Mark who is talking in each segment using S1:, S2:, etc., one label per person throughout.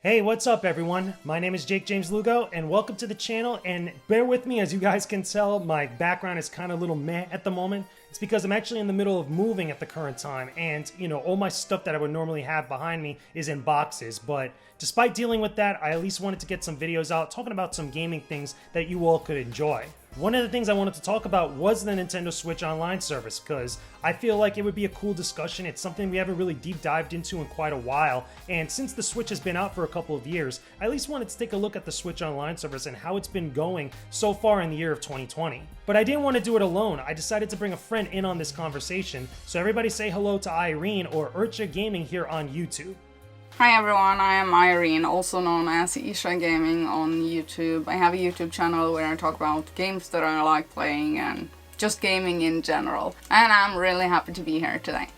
S1: Hey, what's up everyone? My name is Jakejames Lugo and welcome to the channel, and bear with me. As you guys can tell, my background is kind of a little meh at the moment. It's because I'm actually in the middle of moving at the current time, and all my stuff that I would normally have behind me is in boxes. But despite dealing with that, I at least wanted to get some videos out talking about some gaming things that you all could enjoy. One of the things I wanted to talk about was the Nintendo Switch Online service, because I feel like it would be a cool discussion. It's something we haven't really deep dived into in quite a while, and since the Switch has been out for a couple of years, I at least wanted to take a look at the Switch Online service and how it's been going so far in the year of 2020. But I didn't want to do it alone. I decided to bring a friend in on this conversation, so everybody say hello to Irene, or IrchaGaming, here on YouTube.
S2: Hi everyone, I am Irene, also known as IrchaGaming on YouTube. I have a YouTube channel where I talk about games that I like playing and just gaming in general. And I'm really happy to be here today.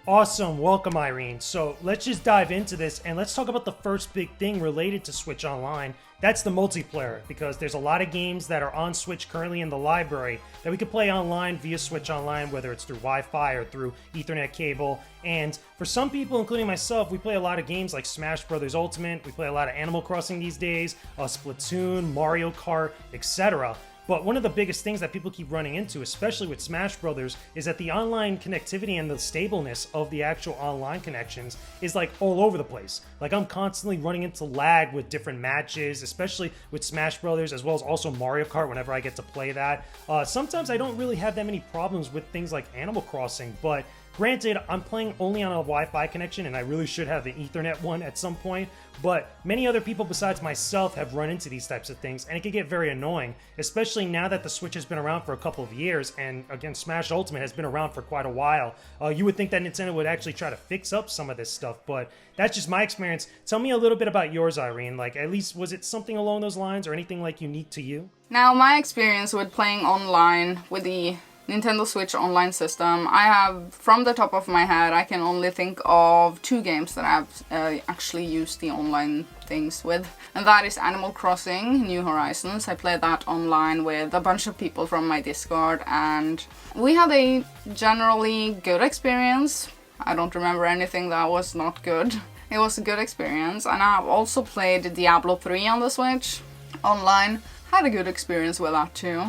S1: Awesome, welcome Irene. So let's just dive into this and let's talk about the first big thing related to Switch Online. That's the multiplayer, because there's a lot of games that are on Switch currently in the library that we can play online via Switch Online, whether it's through Wi-Fi or through Ethernet cable. And for some people, including myself, we play a lot of games like Smash Bros. Ultimate, we play a lot of Animal Crossing these days, Splatoon, Mario Kart, etc. But one of the biggest things that people keep running into, especially with Smash Brothers, is that the online connectivity and the stableness of the actual online connections is like all over the place. Like, I'm constantly running into lag with different matches, especially with Smash Brothers, as well as also Mario Kart whenever I get to play that. Sometimes I don't really have that many problems with things like Animal Crossing, but granted, I'm playing only on a Wi-Fi connection, and I really should have the Ethernet one at some point, but many other people besides myself have run into these types of things, and it can get very annoying, especially now that the Switch has been around for a couple of years, and again, Smash Ultimate has been around for quite a while. You would think that Nintendo would actually try to fix up some of this stuff, but that's just my experience. Tell me a little bit about yours, Irene. Like, at least, was it something along those lines, or anything like unique to you?
S2: Now, my experience with playing online with the Nintendo Switch Online system, I have, from the top of my head, I can only think of two games that I've actually used the online things with. And that is Animal Crossing New Horizons. I played that online with a bunch of people from my Discord, and we had a generally good experience. I don't remember anything that was not good. It was a good experience. And I've also played Diablo 3 on the Switch online. Had a good experience with that too.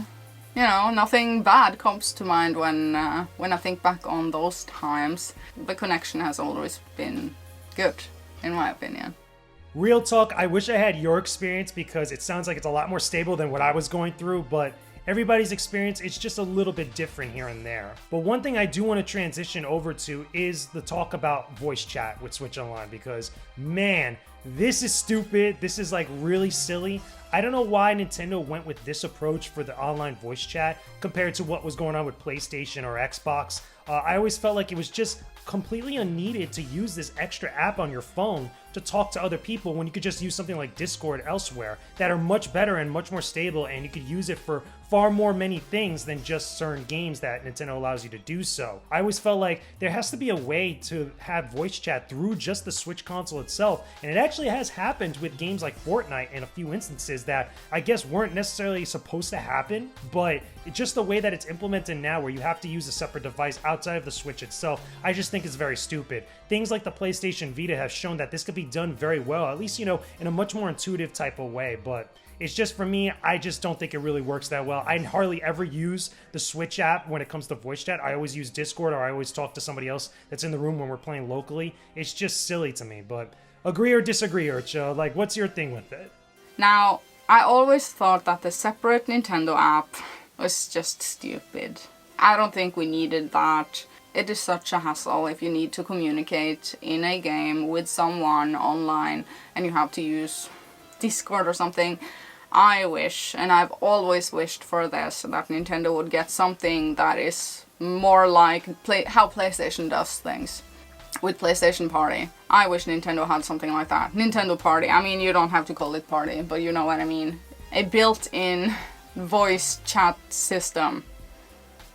S2: You know, nothing bad comes to mind when I think back on those times. The connection has always been good, in my opinion.
S1: Real talk, I wish I had your experience, because it sounds like it's a lot more stable than what I was going through, but everybody's experience, it's just a little bit different here and there. But one thing I do want to transition over to is the talk about voice chat with Switch Online, because man, this is stupid. This is like really silly. I don't know why Nintendo went with this approach for the online voice chat compared to what was going on with PlayStation or Xbox. I always felt like it was just completely unneeded to use this extra app on your phone to talk to other people when you could just use something like Discord elsewhere that are much better and much more stable, and you could use it for far more many things than just certain games that Nintendo allows you to do so. I always felt like there has to be a way to have voice chat through just the Switch console itself, and it actually has happened with games like Fortnite in a few instances that I guess weren't necessarily supposed to happen, but just the way that it's implemented now, where you have to use a separate device outside of the Switch itself, I just think is very stupid. Things like the PlayStation Vita have shown that this could be done very well, at least, in a much more intuitive type of way, but it's just, for me, I just don't think it really works that well. I hardly ever use the Switch app when it comes to voice chat. I always use Discord, or I always talk to somebody else that's in the room when we're playing locally. It's just silly to me, but agree or disagree, Ircha? Like, what's your thing with it?
S2: Now, I always thought that the separate Nintendo app was just stupid. I don't think we needed that. It is such a hassle if you need to communicate in a game with someone online and you have to use Discord or something. I wish, and I've always wished for this, that Nintendo would get something that is more like how PlayStation does things with PlayStation Party. I wish Nintendo had something like that. Nintendo Party, I mean, you don't have to call it Party, but you know what I mean. A built-in voice chat system.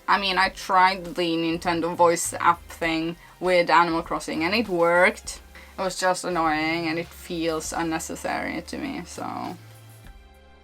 S2: I mean, I tried the Nintendo voice app thing with Animal Crossing and it worked. It was just annoying and it feels unnecessary to me, so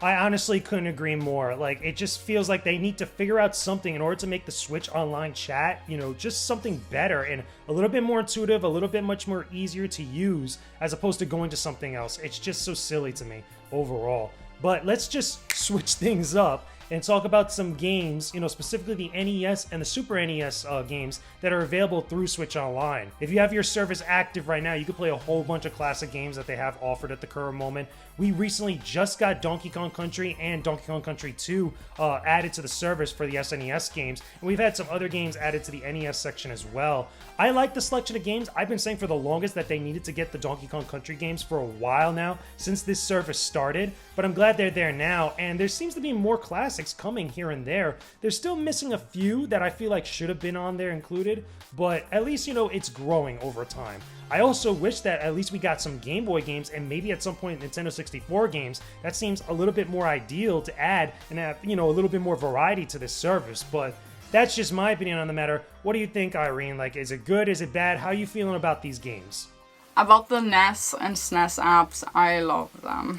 S1: I honestly couldn't agree more. Like, it just feels like they need to figure out something in order to make the Switch online chat, just something better and a little bit more intuitive, a little bit much more easier to use as opposed to going to something else. It's just so silly to me overall. But let's just switch things up and talk about some games, specifically the NES and the Super NES games that are available through Switch Online. If you have your service active right now, you can play a whole bunch of classic games that they have offered at the current moment. We recently just got Donkey Kong Country and Donkey Kong Country 2 added to the service for the SNES games, and we've had some other games added to the NES section as well. I like the selection of games. I've been saying for the longest that they needed to get the Donkey Kong Country games for a while now, since this service started, but I'm glad they're there now, and there seems to be more classics coming here and there. They're still missing a few that I feel like should have been on there included, but at least, it's growing over time. I also wish that at least we got some Game Boy games and maybe at some point Nintendo 64 games. That seems a little bit more ideal to add and have, a little bit more variety to this service, but that's just my opinion on the matter. What do you think, Irene? Like, is it good? Is it bad? How are you feeling about these games?
S2: About the NES and SNES apps, I love them.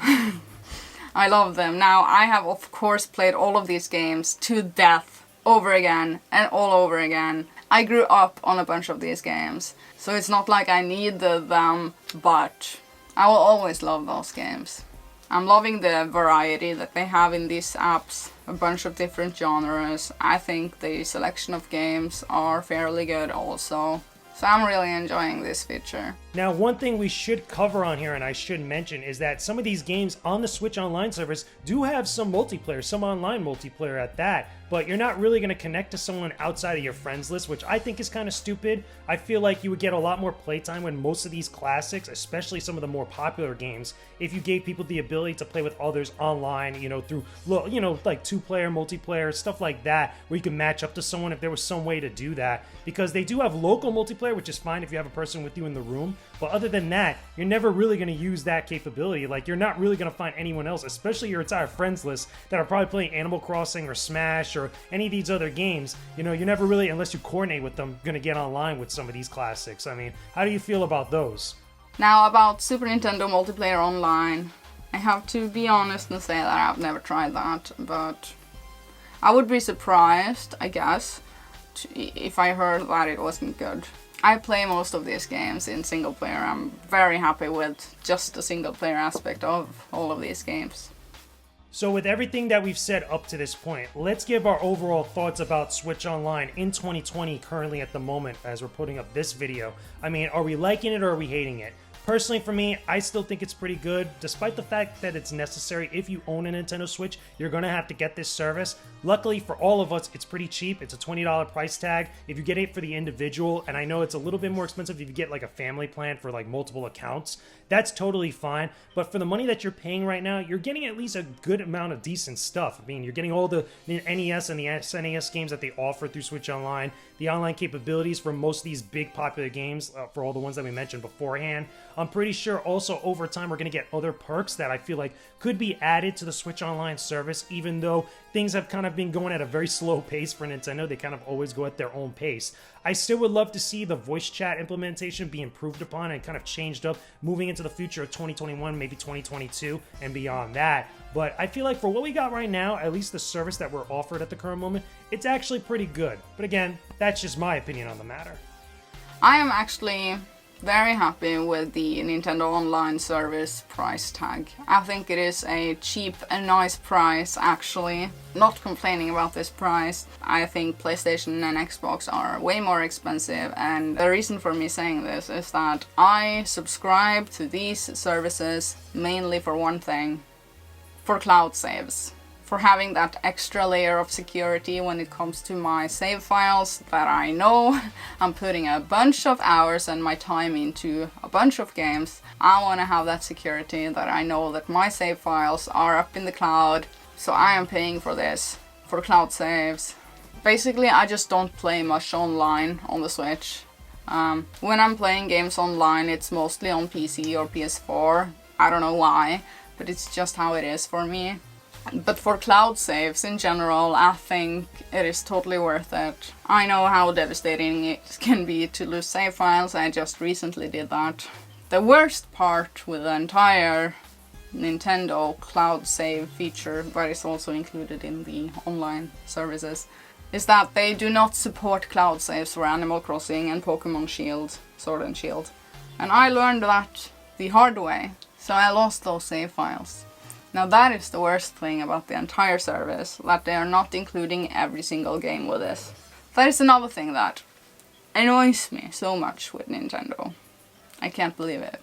S2: I love them. Now, I have of course played all of these games to death, over again and all over again. I grew up on a bunch of these games, so it's not like I needed them, but I will always love those games. I'm loving the variety that they have in these apps, a bunch of different genres. I think the selection of games are fairly good also. So I'm really enjoying this feature.
S1: Now, one thing we should cover on here, and I should mention, is that some of these games on the Switch Online service do have some multiplayer, some online multiplayer at that, but you're not really going to connect to someone outside of your friends list, which I think is kind of stupid. I feel like you would get a lot more playtime with most of these classics, especially some of the more popular games, if you gave people the ability to play with others online, through, like two-player, multiplayer, stuff like that, where you can match up to someone if there was some way to do that, because they do have local multiplayer, which is fine if you have a person with you in the room, but other than that, you're never really going to use that capability. Like, you're not really going to find anyone else, especially your entire friends list, that are probably playing Animal Crossing or Smash or any of these other games. You're never really, unless you coordinate with them, going to get online with some of these classics. I mean, how do you feel about those?
S2: Now, about Super Nintendo multiplayer online, I have to be honest and say that I've never tried that, but I would be surprised, I guess, if I heard that it wasn't good. I play most of these games in single player. I'm very happy with just the single player aspect of all of these games.
S1: So with everything that we've said up to this point, let's give our overall thoughts about Switch Online in 2020 currently at the moment as we're putting up this video. I mean, are we liking it or are we hating it? Personally, for me, I still think it's pretty good, despite the fact that it's necessary. If you own a Nintendo Switch, you're going to have to get this service. Luckily for all of us, it's pretty cheap. It's a $20 price tag. If you get it for the individual, and I know it's a little bit more expensive if you get like a family plan for like multiple accounts, that's totally fine. But for the money that you're paying right now, you're getting at least a good amount of decent stuff. I mean, you're getting all the NES and the SNES games that they offer through Switch Online, the online capabilities for most of these big popular games, for all the ones that we mentioned beforehand. I'm pretty sure also over time we're going to get other perks that I feel like could be added to the Switch Online service, even though things have kind of been going at a very slow pace for Nintendo. They kind of always go at their own pace. I still would love to see the voice chat implementation be improved upon and kind of changed up moving into the future of 2021, maybe 2022, and beyond that. But I feel like for what we got right now, at least the service that we're offered at the current moment, it's actually pretty good. But again, that's just my opinion on the matter.
S2: I am actually very happy with the Nintendo Online service price tag. I think it is a cheap and nice price, actually. Not complaining about this price. I think PlayStation and Xbox are way more expensive, and the reason for me saying this is that I subscribe to these services mainly for one thing: for cloud saves. For having that extra layer of security when it comes to my save files that I know I'm putting a bunch of hours and my time into a bunch of games. I want to have that security that I know that my save files are up in the cloud, so I am paying for this, for cloud saves. Basically, I just don't play much online on the Switch. When I'm playing games online, it's mostly on PC or PS4. I don't know why, but it's just how it is for me. But for cloud saves in general, I think it is totally worth it. I know how devastating it can be to lose save files. I just recently did that. The worst part with the entire Nintendo cloud save feature that is also included in the online services is that they do not support cloud saves for Animal Crossing and Pokemon Shield, Sword and Shield. And I learned that the hard way, so I lost those save files. Now that is the worst thing about the entire service, that they are not including every single game with this. That is another thing that annoys me so much with Nintendo. I can't believe it.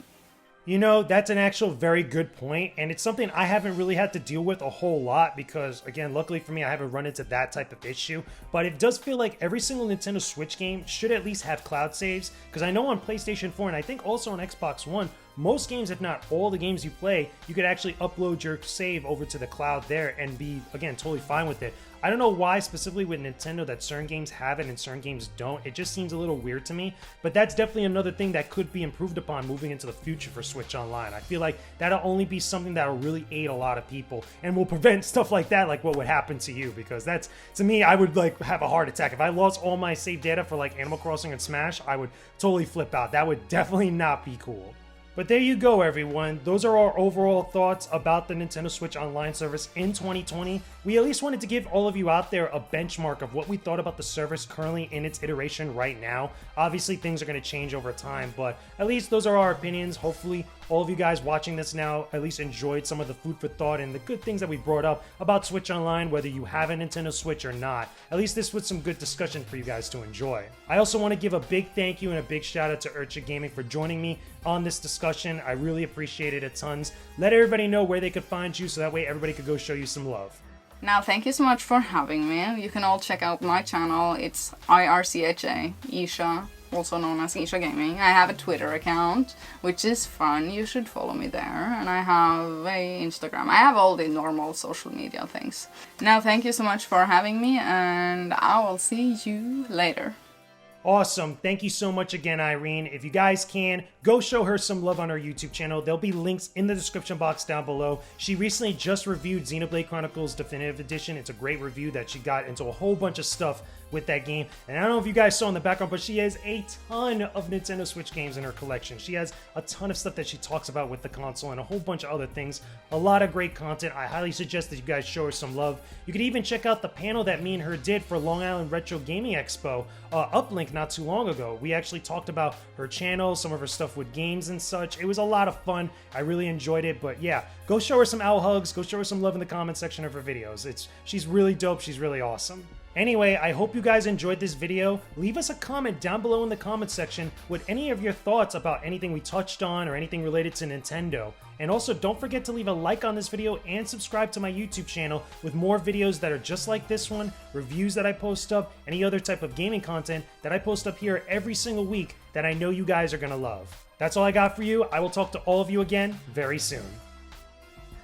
S1: You know, that's an actual very good point, and it's something I haven't really had to deal with a whole lot because, again, luckily for me, I haven't run into that type of issue, but it does feel like every single Nintendo Switch game should at least have cloud saves, because I know on PlayStation 4 and I think also on Xbox One, most games, if not all the games you play, you could actually upload your save over to the cloud there and be, again, totally fine with it. I don't know why specifically with Nintendo that certain games have it and certain games don't. It just seems a little weird to me, but that's definitely another thing that could be improved upon moving into the future for Switch Online. I feel like that'll only be something that'll really aid a lot of people and will prevent stuff like that, like what would happen to you, because that's, to me, I would like have a heart attack. If I lost all my save data for like Animal Crossing and Smash, I would totally flip out. That would definitely not be cool. But there you go, everyone. Those are our overall thoughts about the Nintendo Switch Online service in 2020. We at least wanted to give all of you out there a benchmark of what we thought about the service currently in its iteration right now. Obviously, things are going to change over time, but at least those are our opinions. Hopefully, all of you guys watching this now at least enjoyed some of the food for thought and the good things that we brought up about Switch Online, whether you have a Nintendo Switch or not. At least this was some good discussion for you guys to enjoy. I also want to give a big thank you and a big shout out to IrchaGaming for joining me on this discussion. I really appreciate it a tons. Let everybody know where they could find you so that way everybody could go show you some love.
S2: Now, thank you so much for having me. You can all check out my channel. It's IrchaGaming, Ircha, also known as IrchaGaming. I have a Twitter account, which is fun. You should follow me there. And I have a Instagram. I have all the normal social media things. Now, thank you so much for having me, and I will see you later.
S1: Awesome. Thank you so much again, Irene. If you guys can, go show her some love on her YouTube channel. There'll be links in the description box down below. She recently just reviewed Xenoblade Chronicles Definitive Edition. It's a great review that she got into a whole bunch of stuff with that game. And I don't know if you guys saw in the background, but she has a ton of Nintendo Switch games in her collection. She has a ton of stuff that she talks about with the console and a whole bunch of other things. A lot of great content. I highly suggest that you guys show her some love. You could even check out the panel that me and her did for Long Island Retro Gaming Expo, uplink not too long ago. We actually talked about her channel, some of her stuff with games and such. It was a lot of fun. I really enjoyed it, but yeah, go show her some owl hugs. Go show her some love in the comment section of her videos. She's really dope. She's really awesome. Anyway, I hope you guys enjoyed this video. Leave us a comment down below in the comment section with any of your thoughts about anything we touched on or anything related to Nintendo. And also, don't forget to leave a like on this video and subscribe to my YouTube channel with more videos that are just like this one, reviews that I post up, any other type of gaming content that I post up here every single week that I know you guys are gonna love. That's all I got for you. I will talk to all of you again very soon.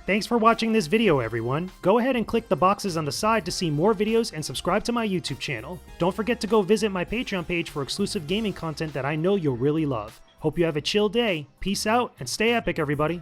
S1: Thanks for watching this video, everyone. Go ahead and click the boxes on the side to see more videos and subscribe to my YouTube channel. Don't forget to go visit my Patreon page for exclusive gaming content that I know you'll really love. Hope you have a chill day. Peace out and stay epic, everybody.